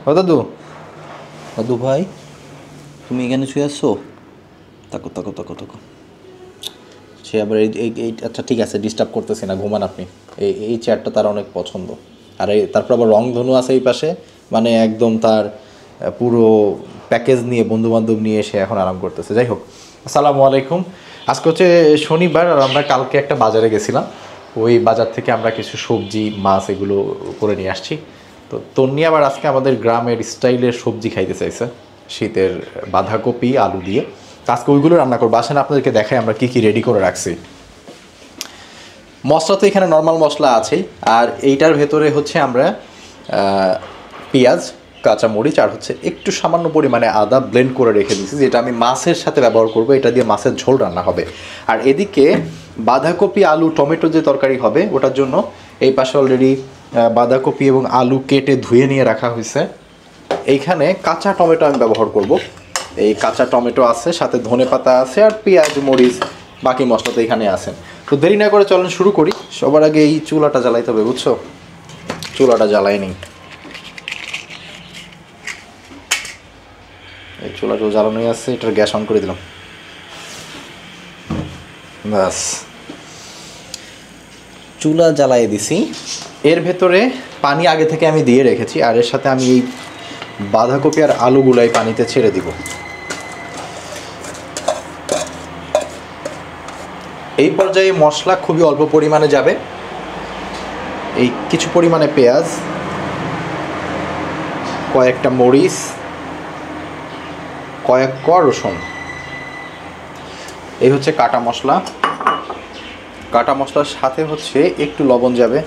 ও দাদু, দাদু ভাই, তুমি এখানে শুয়ে আসছো? তাকো তাকো তাকো তাকো। সে আবার এই আচ্ছা ঠিক আছে, ডিস্টার্ব করতেছি না, ঘুমান আপনি। এই চেয়ারটা তার অনেক পছন্দ। আর তারপর আবার রংধনু আছে এই পাশে, মানে একদম তার পুরো প্যাকেজ নিয়ে বন্ধুবান্ধব নিয়ে এসে এখন আরাম করতেছে। যাই হোক, আসসালামু আলাইকুম। আজকে হচ্ছে শনিবার, আর আমরা কালকে একটা বাজারে গেছিলাম। ওই বাজার থেকে আমরা কিছু সবজি মাছ এগুলো করে নিয়ে আসছি। তো তন্নি আবার আজকে আমাদের গ্রামের স্টাইলের সবজি খাইতে চাইছে, শীতের বাঁধাকপি আলু দিয়ে। আজকে ওইগুলো রান্না করবো। আসেন আপনাদেরকে দেখাই আমরা কী কী রেডি করে রাখছি। মশলা তো এখানে নর্মাল মশলা আছেই, আর এইটার ভেতরে হচ্ছে আমরা পেঁয়াজ, কাঁচামরিচ আর হচ্ছে একটু সামান্য পরিমাণে আদা ব্লেন্ড করে রেখে দিয়েছি, যেটা আমি মাছের সাথে ব্যবহার করব। এটা দিয়ে মাছের ঝোল রান্না হবে। আর এদিকে বাঁধাকপি আলু টমেটো যে তরকারি হবে ওটার জন্য এই পাশে অলরেডি বাঁধাকপি এবং আলু কেটে ধুয়ে নিয়ে রাখা হয়েছে। এইখানে কাঁচা টমেটো আমি ব্যবহার করব। এই কাঁচা টমেটো আছে, সাথে ধনেপাতা আছে, আর পেঁয়াজ মরিচ বাকি মশলা তো এখানে আছে। তো দেরি না করে চলেন শুরু করি। সবার আগে এই চুলাটা জ্বালাইতে হবে, বুঝছো? চুলাটা জ্বালাই নি। এই চুলাটা জ্বালানোই আছে, এটার গ্যাস অন করে দিলাম। ব্যাস, চুলা জ্বালাই দিছি। এর ভেতরে পানি আগে থেকে আমি দিয়ে রেখেছি, আর এর সাথে আমি এই বাঁধাকপি আর আলুগুলাই পানিতে ছেড়ে দিব। এই পর্যায়ে মশলা খুবই অল্প পরিমাণে যাবে। এই কিছু পরিমাণে পেঁয়াজ, কয়েকটা মরিচ, কয়েক কোয়া রসুন, এই হচ্ছে কাটা মশলা। কাটা মশলার সাথে হচ্ছে একটু লবণ যাবে,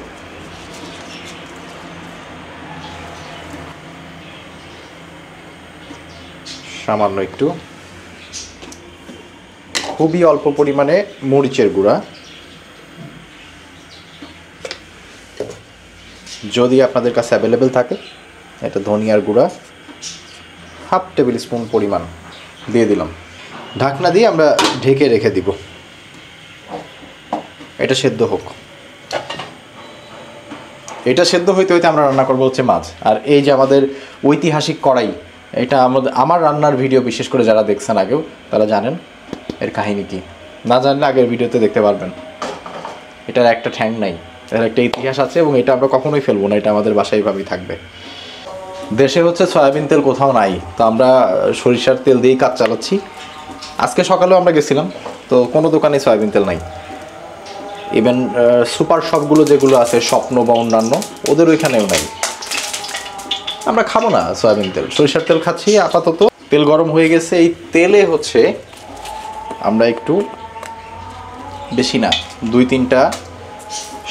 সামান্য একটু, খুবই অল্প পরিমাণে মরিচের গুঁড়া। যদি আপনাদের কাছে অ্যাভেলেবেল থাকে, এটা ধনিয়ার গুঁড়া হাফ টেবিল স্পুন পরিমাণ দিয়ে দিলাম। ঢাকনা দিয়ে আমরা ঢেকে রেখে দিব, এটা সেদ্ধ হোক। এটা সেদ্ধ হইতে হইতে আমরা রান্না করবো হচ্ছে মাছ। আর এই যে আমাদের ঐতিহাসিক কড়াই, এটা আমার রান্নার ভিডিও বিশেষ করে যারা দেখছেন আগেও তারা জানেন এর কাহিনী কি। না জানলে আগের ভিডিওতে দেখতে পারবেন। এটার একটা ঠ্যাং নাই, এর একটা ইতিহাস আছে, এবং এটা আমরা কখনোই ফেলবো না, এটা আমাদের বাসায় ভাবেই থাকবে। দেশে হচ্ছে সয়াবিন তেল কোথাও নাই, তো আমরা সরিষার তেল দিয়েই কাজ চালাচ্ছি। আজকে সকালেও আমরা গেছিলাম, তো কোনো দোকানে সয়াবিন তেল নাই। ইভেন সুপার শপগুলো যেগুলো আছে, স্বপ্ন বা অন্যান্য, ওদের ওইখানেও নাই। আমরা খাবো না সয়াবিন তেল, সরিষার তেল খাচ্ছি আপাতত। তেল গরম হয়ে গেছে। এই তেলে হচ্ছে আমরা একটু বেশি না, 2-3টা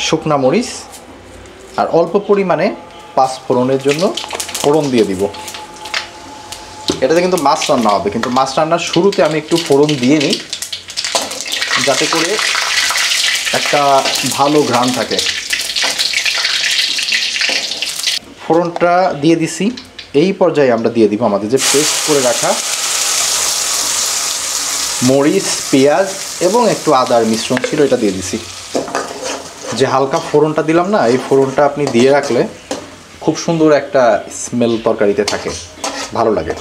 শুকনা মরিচ আর অল্প পরিমাণে পাঁচ ফোড়নের জন্য ফোড়ন দিয়ে দিব। এটাতে কিন্তু মাছ রান্না হবে, কিন্তু মাছ রান্নার শুরুতে আমি একটু ফোড়ন দিয়ে নিই, যাতে করে একটা ভালো ঘ্রাণ থাকে। ফোড়নটা দিয়ে দিছি। এই পর্যায়ে আমরা দিয়ে দিব আমাদের যে পেস্ট করে রাখা মরিচ, পেঁয়াজ এবং একটু আদার মিশ্রণ ছিল, এটা দিয়ে দিছি। যে হালকা ফোড়নটা দিলাম না, এই ফোড়নটা আপনি দিয়ে রাখলে খুব সুন্দর একটা স্মেল তরকারিতে থাকে, ভালো লাগে।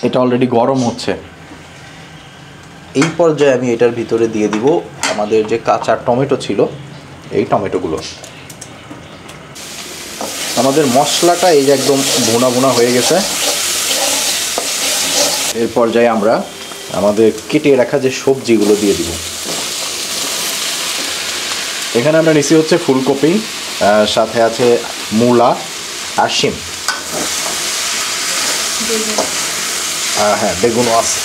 এটা অলরেডি গরম হচ্ছে। এই পর্যায়ে আমি এটার ভিতরে দিয়ে দিব আমাদের যে কাঁচা টমেটো ছিল, এই টমেটোগুলো। আমাদের মশলাটা এই যে একদম ভুনা ভুনা হয়ে গেছে। এর পর্যায়ে আমরা আমাদের কেটে রাখা যে সবজিগুলো দিয়ে দিব। এখানে আমরা নিচ্ছি হচ্ছে ফুলকপি, সাথে আছে মূলা আর শিম, হ্যাঁ বেগুনও আছে।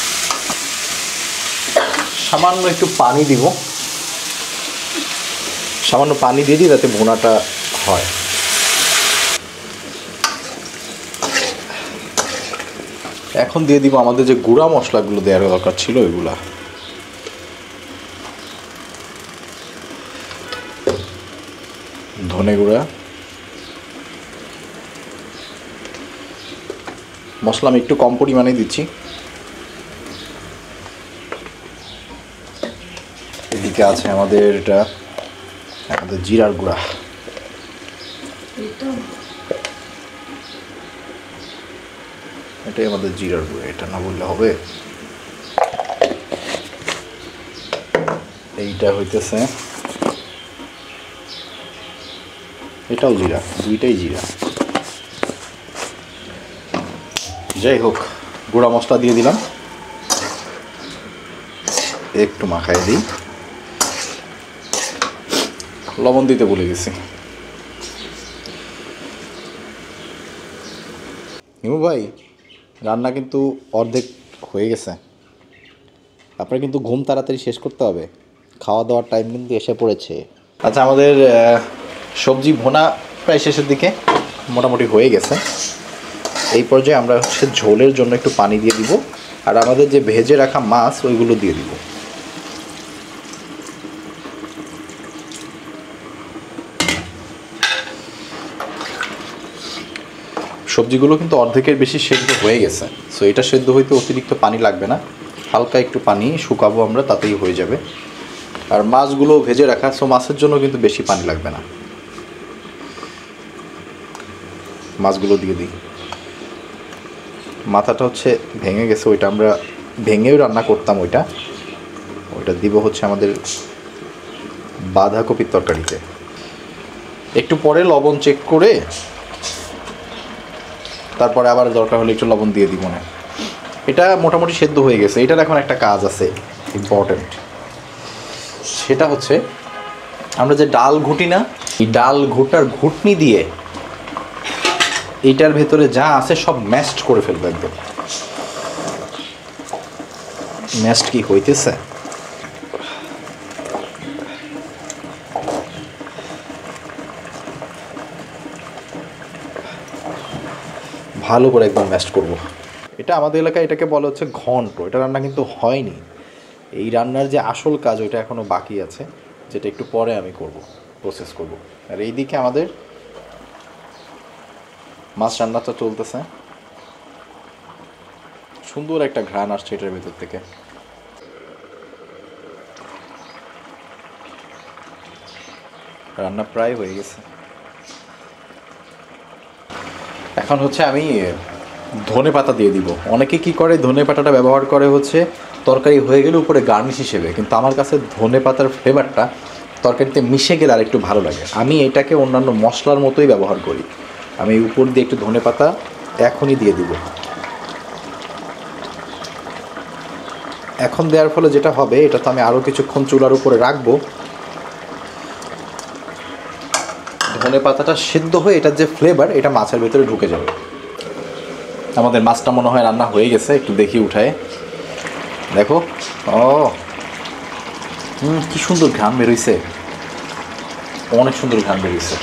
সামান্য একটু পানি দিব, সামান্য পানি দিয়ে দিই যাতে ভুনাটা হয়। এখন দিয়ে দিব আমাদের যে গুঁড়া মশলাগুলো দেওয়ার দরকার ছিল ওইগুলা। ধনে গুঁড়া, মশলা আমি একটু কম পরিমাণে দিচ্ছি। এদিকে আছে আমাদের এটা আমাদের জিরার গুঁড়া, এটাই আমাদের জিরার গুঁড়ো, এটা না বললে হবে। এইটা হইতেছে, এটাও জিরা, দুইটাই জিরা। যাই হোক, গুঁড়া মশলা দিয়ে দিলাম, একটু মাখাই দিই। লবণ দিতে ভুলে গেছি। হিমু ভাই, রান্না কিন্তু অর্ধেক হয়ে গেছে। আপনার কিন্তু ঘুম তাড়াতাড়ি শেষ করতে হবে, খাওয়া দাওয়ার টাইম কিন্তু এসে পড়েছে। আচ্ছা, আমাদের সবজি ভুনা প্রায় শেষের দিকে, মোটামুটি হয়ে গেছে। এই পর্যায়ে আমরা হচ্ছে ঝোলের জন্য একটু পানি দিয়ে দিব, আর আমাদের যে ভেজে রাখা মাছ ওইগুলো দিয়ে দিব। সবজিগুলো কিন্তু অর্ধেকের বেশি সেদ্ধ হয়ে গেছে, সো এটা সেদ্ধ হইতে অতিরিক্ত পানি লাগবে না, হালকা একটু পানি শুকাবো আমরা, তাতেই হয়ে যাবে। আর মাছগুলো ভেজে রাখা, সো মাছের জন্য কিন্তু বেশি পানি লাগবে না। মাছগুলো দিয়ে দিই। মাথাটা হচ্ছে ভেঙে গেছে, ওইটা আমরা ভেঙেও রান্না করতাম, ওইটা দিব হচ্ছে আমাদের বাঁধাকপির তরকারিতে। একটু পরে লবণ চেক করে তারপরে আবার দরকার হলে একটু লবণ দিয়ে দিব না। এটা মোটামুটি সেদ্ধ হয়ে গেছে। এটার এখন একটা কাজ আছে ইম্পর্টেন্ট, সেটা হচ্ছে আমরা যে ডাল ঘুটি না, এই ডাল ঘুটার ঘুটনি দিয়ে এইটার ভেতরে যা আছে সব ম্যাশড করে ফেলবো একদম। ম্যাশড কি হইতেছে? ভালো করে একদম ম্যাশড করব। এটা আমাদের এলাকায় এটাকে বলা হচ্ছে ঘন্ট। এটা রান্না কিন্তু হয়নি। এই রান্নার যে আসল কাজ ওইটা এখনও বাকি আছে, যেটা একটু পরে আমি করব, প্রসেস করব। আর এইদিকে আমাদের মাছ রান্নাটা চলতেছে, সুন্দর একটা ঘ্রাণ আসছে এটার ভেতর থেকে। রান্না প্রায় হয়ে গেছে। এখন হচ্ছে আমি ধনে পাতা দিয়ে দিব। অনেকে কি করে, ধনে পাতাটা ব্যবহার করে হচ্ছে তরকারি হয়ে গেলে উপরে গার্নিশ হিসেবে, কিন্তু আমার কাছে ধনে পাতার ফ্লেভারটা তরকারিতে মিশে গেলে আর একটু ভালো লাগে। আমি এটাকে অন্যান্য মশলার মতোই ব্যবহার করি। আমি উপর দিয়ে একটু ধনে পাতা এখনই দিয়ে দিব। এখন দেওয়ার ফলে যেটা হবে, এটা তো আমি আরও কিছুক্ষণ চুলার উপরে রাখবো। ধনে পাতাটা সিদ্ধ হয়ে এটার যে ফ্লেভার, এটা মাছের ভেতরে ঢুকে যাবে। আমাদের মাছটা মনে হয় রান্না হয়ে গেছে, একটু দেখি উঠায় দেখো। ও কি সুন্দর ঘ্রাণ বেরোইছে, অনেক সুন্দর ঘ্রাণ বেরোইছে।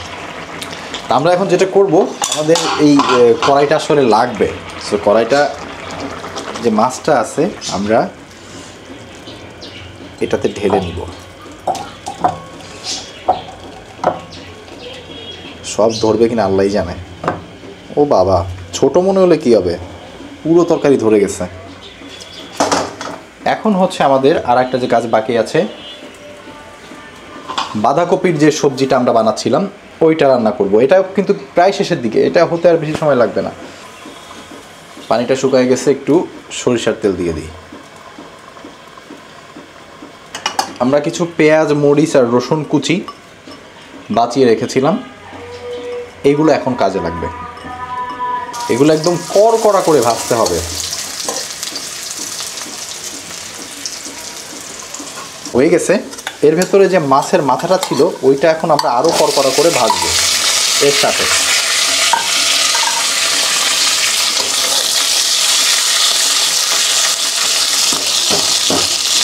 আমরা এখন যেটা করব, আমাদের এই কড়াইটা আসলে লাগবে। সো কড়াইটা, যে মাছটা আছে, আমরা এটাতে ঢেলে নিব। সব ধরবে কিনা আল্লাহই জানে। ও বাবা, ছোট মনে হলে কি হবে, পুরো তরকারি ধরে গেছে। এখন হচ্ছে আমাদের আর একটা যে কাজ বাকি আছে, বাঁধাকপির যে সবজিটা আমরা বানাচ্ছিলাম ওইটা রান্না করব। এটা কিন্তু প্রায় শেষের দিকে, এটা হতে আর বেশি সময় লাগবে না। পানিটা শুকায় গেছে, একটু সরিষার তেল দিয়ে দিই। আমরা কিছু পেঁয়াজ, মরিচ আর রসুন কুচি বাঁচিয়ে রেখেছিলাম, এইগুলো এখন কাজে লাগবে। এগুলো একদম কড়কড়া করে ভাজতে হবে। হয়ে গেছে। এর ভেতরে যে মাছের মাথাটা ছিল ওইটা এখন আমরা আরও কড়কড়া করে ভাজবো এর সাথে।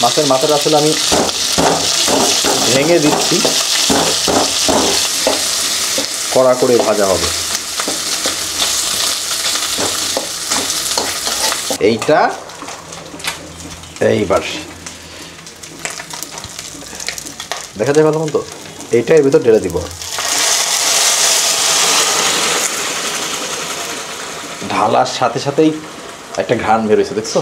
মাছের মাথাটা আসলে আমি ভেঙে দিচ্ছি, কড়া করে ভাজা হবে। এইটা এইবার দেখা যায় ভালো মতো, এইটা এর ভিতর ঢেলে দিব। ঢালার সাথে সাথেই একটা ঘ্রাণ বেরোয়েছে, দেখছো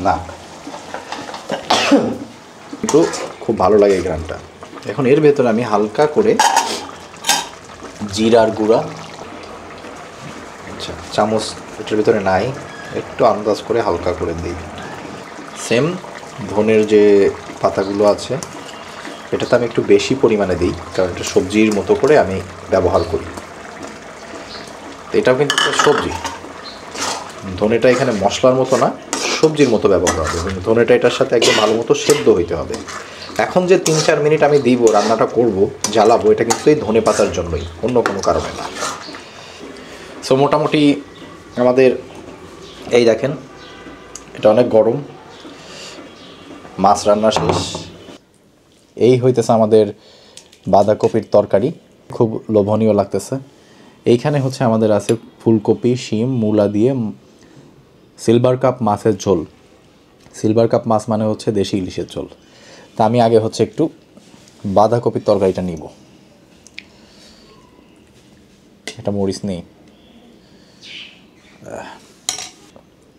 না? কিন্তু খুব ভালো লাগে এই ঘ্রাণটা। এখন এর ভেতরে আমি হালকা করে জিরার গুঁড়া, আচ্ছা চামচ এটার ভিতরে নাই, একটু আন্দাজ করে হালকা করে দিই। সেম ধনের যে পাতাগুলো আছে এটাতে আমি একটু বেশি পরিমাণে দিই, কারণ এটা সবজির মতো করে আমি ব্যবহার করি। তো এটাও কিন্তু একটা সবজি, ধনেটা এখানে মশলার মতো না, সবজির মতো ব্যবহার হবে এবং ধনেটা এটার সাথে একদম ভালো মতো সেদ্ধ হইতে হবে। এখন যে 3-4 মিনিট আমি দিব, রান্নাটা করব, জ্বালাবো, এটা কিন্তু এই ধনে পাতার জন্যই, অন্য কোনো কারণে না। সো মোটামুটি আমাদের এই দেখেন এটা অনেক গরম, মাছ রান্না শেষ। এই হইতেছে আমাদের বাঁধাকপির তরকারি, খুব লোভনীয় লাগতেছে। এইখানে হচ্ছে আমাদের আছে ফুলকপি, শিম, মূলা দিয়ে সিলভার কাপ মাছের ঝোল। সিলভার কাপ মাছ মানে হচ্ছে দেশি ইলিশের ঝোল। তা আমি আগে হচ্ছে একটু বাঁধাকপির তরকারিটা নিব। এটা মরিচ নেই,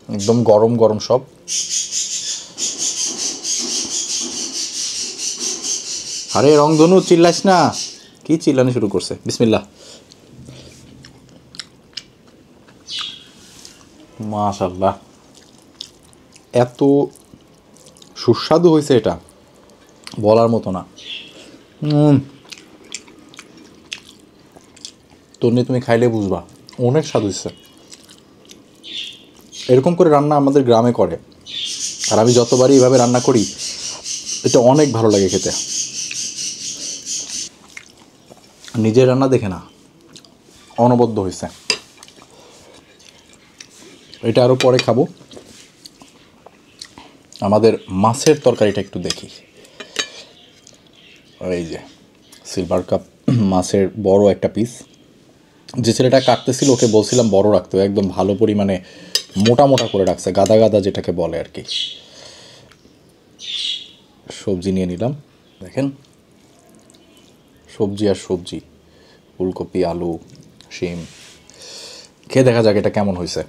একদম গরম গরম সব। আরে রংধনু চিল্লাস না, কি চিল্লানি শুরু করছে। বিসমিল্লাহ। মাশাআল্লাহ, এত সুস্বাদু হয়েছে এটা, বলার মতো না। তন্নি তুমি খাইলে বুঝবা, অনেক স্বাদ হয়েছে। এরকম করে রান্না আমাদের গ্রামে করে, আর আমি যতবারই এভাবে রান্না করি এটা অনেক ভালো লাগে খেতে। নিজের রান্না দেখে না, অনবদ্য হয়েছে। এটা আরও পরে খাবো। আমাদের মাছের তরকারিটা একটু দেখি। এই যে সিলভার কাপ মাছের বড় একটা পিস, যে ছেলেটা কাটতেছিল ওকে বলছিলাম বড় রাখতে, একদম ভালো পরিমাণে মোটা মোটা করে রাখছে, গাদা গাদা যেটাকে বলে আর কি। সবজি নিয়ে নিলাম, দেখেন সবজি আর সবজি, ফুলকপি, আলু, শিম। খেয়ে দেখা যাক এটা কেমন হয়েছে।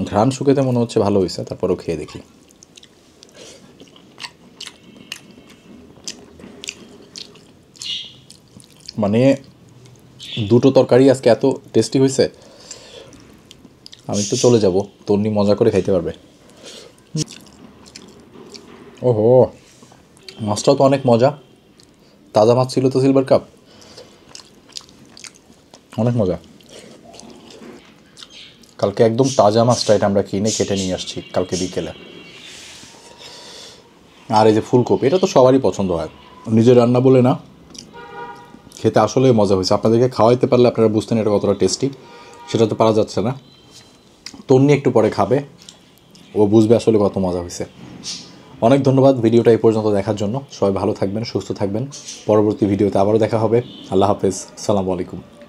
ঘ্রাণ শুকেতে মনে হচ্ছে ভালো হয়েছে, তারপরেও খেয়ে দেখি। মানে দুটো তরকারি আজকে এত টেস্টি হয়েছে, আমি তো চলে যাব, তন্নি মজা করে খাইতে পারবে। ওহো, মাছটাও তো অনেক মজা, তাজা মাছ ছিল তো সিলভার কাপ, অনেক মজা। কালকে একদম তাজা মাছটা এটা আমরা কিনে কেটে নিয়ে আসছি কালকে বিকেলে। আর এই যে ফুলকপি, এটা তো সবারই পছন্দ হয়, নিজের রান্না বলে না, খেতে আসলেই মজা হয়েছে। আপনাদেরকে খাওয়াইতে পারলে আপনারা বুঝতেন এটা কতটা টেস্টি, সেটা তো পারা যাচ্ছে না। তন্নি একটু পরে খাবে, ও বুঝবে আসলে কত মজা হয়েছে। অনেক ধন্যবাদ ভিডিওটা এই পর্যন্ত দেখার জন্য। সবাই ভালো থাকবেন, সুস্থ থাকবেন। পরবর্তী ভিডিওতে আবারও দেখা হবে। আল্লাহ হাফেজ, আসসালামু আলাইকুম।